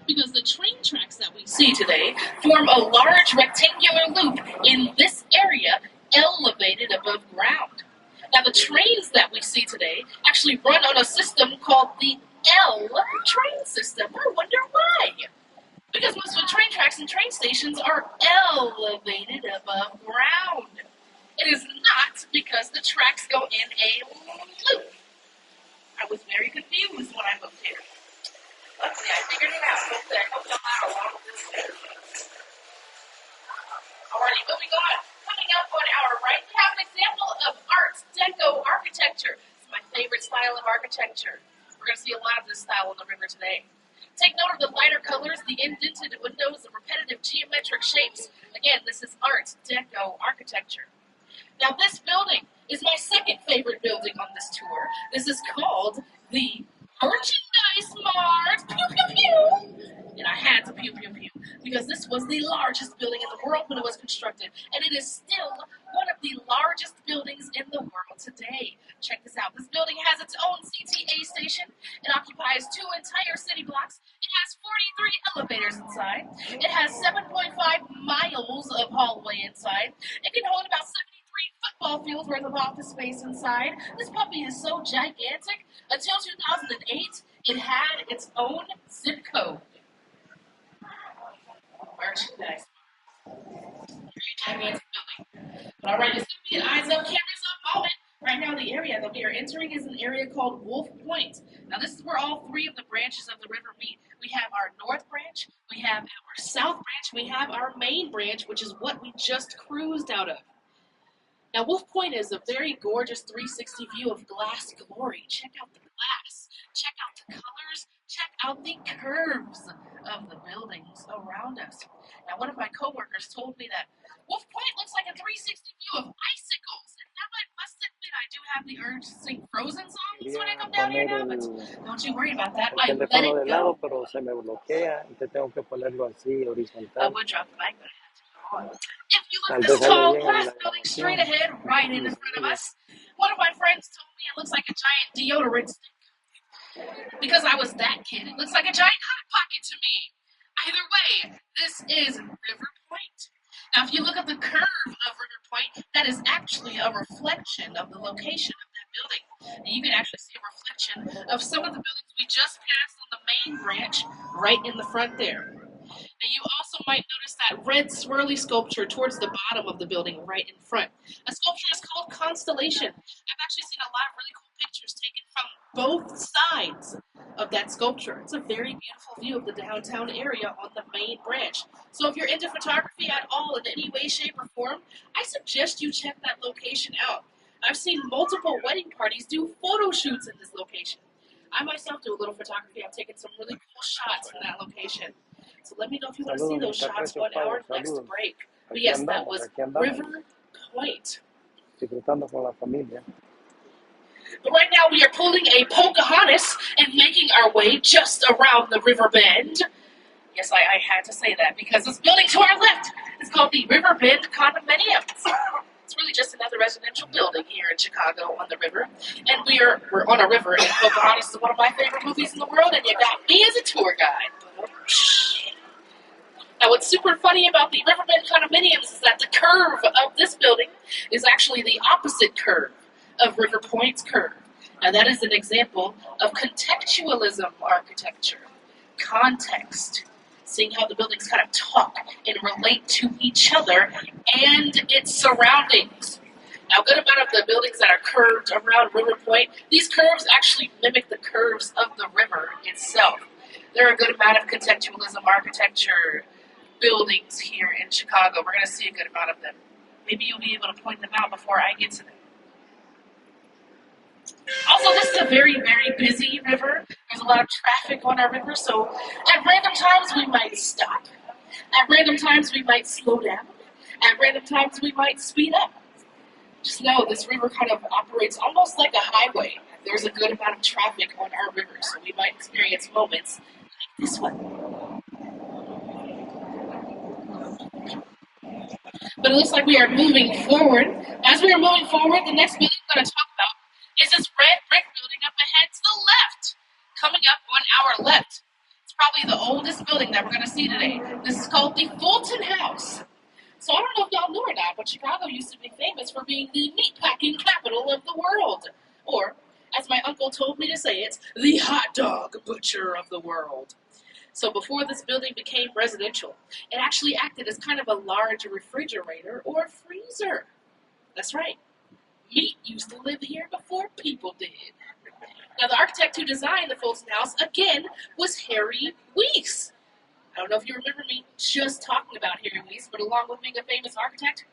because the train tracks that we see today form a large rectangular loop in this area elevated above ground. Now, the trains that we see today actually run on a system called the L train system. I wonder why. Because most of the train tracks and train stations are elevated above ground. It is not because the tracks go in a loop. I was very confused when I moved here. Let's see, I figured it out. Hopefully I hooked them out along this there. Alrighty, moving on. Coming up on our right, we have an example of Art Deco architecture. It's my favorite style of architecture. We're going to see a lot of this style on the river today. Take note of the lighter colors, the indented windows, the repetitive geometric shapes. Again, this is Art Deco architecture. Now, this building is my second favorite building on this tour. This is called the Merchandise Mart. Pew, pew, pew. And I had to pew, pew, pew, because this was the largest building in the world when it was constructed. And it is still one of the largest buildings in the world today. Check this out. This building has its own CTA station. It occupies 2 entire city blocks. It has 43 elevators inside. It has 7.5 miles of hallway inside. It can hold about 73 football fields worth of office space inside. This puppy is so gigantic. Until 2008, it had its own zip code. Merchandise. Very gigantic building. But all right, it's going to be an eyes up, cameras up moment. Right now, the area that we are entering is an area called Wolf Point. Now, this is where all 3 of the branches of the river meet. We have our north branch, we have our south branch, we have our main branch, which is what we just cruised out of. Now, Wolf Point is a very gorgeous 360 view of glass glory. Check out the glass. Check out the colors. Check out the curves of the buildings around us. Now, one of my coworkers told me that Wolf Point looks like a 360 view of icicles. And now I must admit I do have the urge to sing Frozen songs when I come down here now, but don't you worry about that. I let it go. Pero se me bloquea y te tengo que ponerlo así horizontal. I would drop the mic, but I had to go on. If you look at this tall glass building straight ahead, right in front of us, one of my friends told me it looks like a giant deodorant stick. Because I was that kid, it looks like a giant hot pocket to me. Either way, this is River Point. Now, if you look at the curve of River Point, that is actually a reflection of the location of that building. And you can actually see a reflection of some of the buildings we just passed on the main branch right in the front there. And you also might notice that red swirly sculpture towards the bottom of the building right in front. A sculpture is called Constellation. I've actually seen a lot of really cool pictures taken from both sides of that sculpture. It's a very beautiful view of the downtown area on the main branch. So if you're into photography at all in any way, shape, or form, I suggest you check that location out. I've seen multiple wedding parties do photo shoots in this location. I myself do a little photography. I've taken some really cool shots in that location. So let me know if you want to see those shots on our next break. But yes, that was River Point. Disfrutando con la familia. But right now we are pulling a Pocahontas and making our way just around the river bend. Yes, I had to say that because this building to our left is called the River Bend Condominiums. It's really just another residential building here in Chicago on the river. And we're on a river, and Pocahontas is one of my favorite movies in the world, and you got me as a tour guide. Now, what's super funny about the Riverbend condominiums is that the curve of this building is actually the opposite curve of River Point's curve. Now, that is an example of contextualism architecture. Context. Seeing how the buildings kind of talk and relate to each other and its surroundings. Now, a good amount of the buildings that are curved around River Point, these curves actually mimic the curves of the river itself. There are a good amount of contextualism architecture buildings here in Chicago. We're going to see a good amount of them. Maybe you'll be able to point them out before I get to them. Also, this is a very, very busy river. There's a lot of traffic on our river, so at random times we might stop. At random times we might slow down. At random times we might speed up. Just know this river kind of operates almost like a highway. There's a good amount of traffic on our river, so we might experience moments like this one. But it looks like we are moving forward. As we are moving forward, the next building we're going to talk about is this red brick building up ahead to the left. Coming up on our left. It's probably the oldest building that we're going to see today. This is called the Fulton House. So I don't know if y'all knew or not, but Chicago used to be famous for being the meatpacking capital of the world. Or, as my uncle told me to say it, the hot dog butcher of the world. So before this building became residential, it actually acted as kind of a large refrigerator or freezer. That's right. Meat used to live here before people did. Now, the architect who designed the Fulton House, again, was Harry Weese. I don't know if you remember me just talking about Harry Weese, but along with being a famous architect,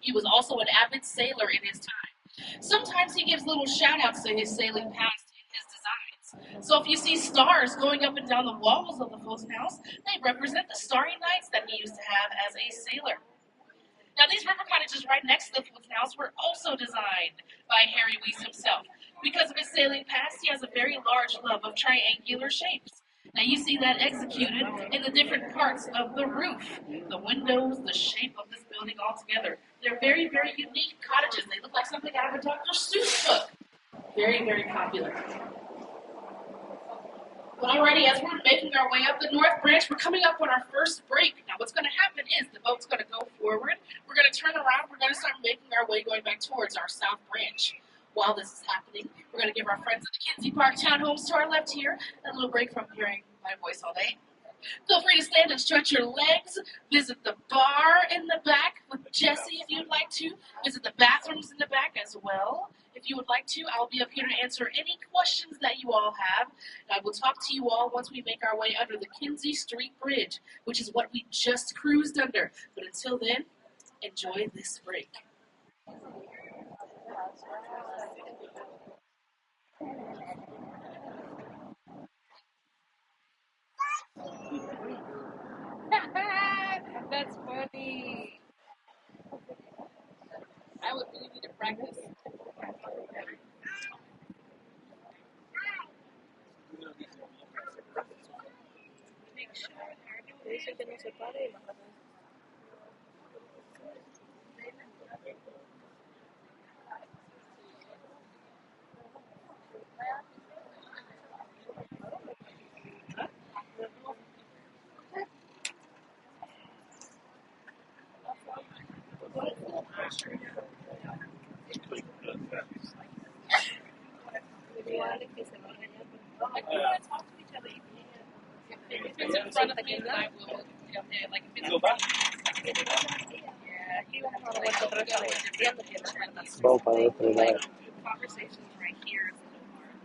he was also an avid sailor in his time. Sometimes he gives little shout-outs to his sailing past in his designs. So if you see stars going up and down the walls of the Fulton House, they represent the starry nights that he used to have as a sailor. Now, these river cottages right next to the Fulton House were also designed by Harry Weese himself. Because of his sailing past, he has a very large love of triangular shapes. Now, you see that executed in the different parts of the roof, the windows, the shape of this building altogether. They're very, very unique cottages. They look like something out of a Dr. Seuss book. Very, very popular. Well, alrighty, as we're making our way up the North Branch, we're coming up on our first break. Now, what's going to happen is the boat's going to go forward. We're going to turn around. We're going to start making our way going back towards our South Branch. While this is happening, we're going to give our friends at the Kinsey Park Townhomes to our left here a little break from hearing my voice all day. Feel free to stand and stretch your legs. Visit the bar in the back with Jesse if you'd like to. Visit the bathrooms in the back as well. If you would like to, I'll be up here to answer any questions that you all have. I will talk to you all once we make our way under the Kinsey Street Bridge, which is what we just cruised under. But until then, enjoy this break. That's funny. I would really need to practice. Dice que no se pare y la que se va a regañar. Like, we want to talk to each other. If it's in front of me, then I will. Like, if it's yeah, you don't want to let the other go. Vamos para el otro lado. Conversations right here is a little hard.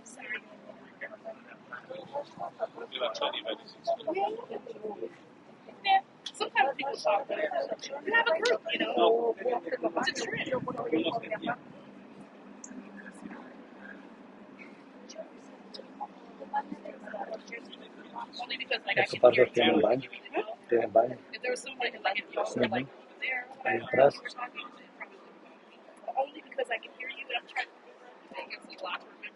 Sorry. Yeah, sometimes people talk there. You have a group, you know. It's a trend. Only because, like, I Esa can parte hear tiene you. baño. Tiene baño. If there was somebody, like, if y'all were, like, over there, Ahí whatever, atrás. we're talking, it probably wouldn't bother me. But only because I can hear you, but I'm trying to remember everything. It's a lot to remember.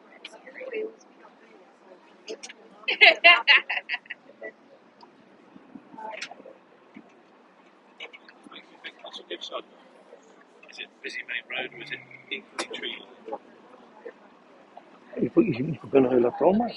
I'm sorry. Is it busy main road or is it equally treated? ¿Y por qué no se la toma?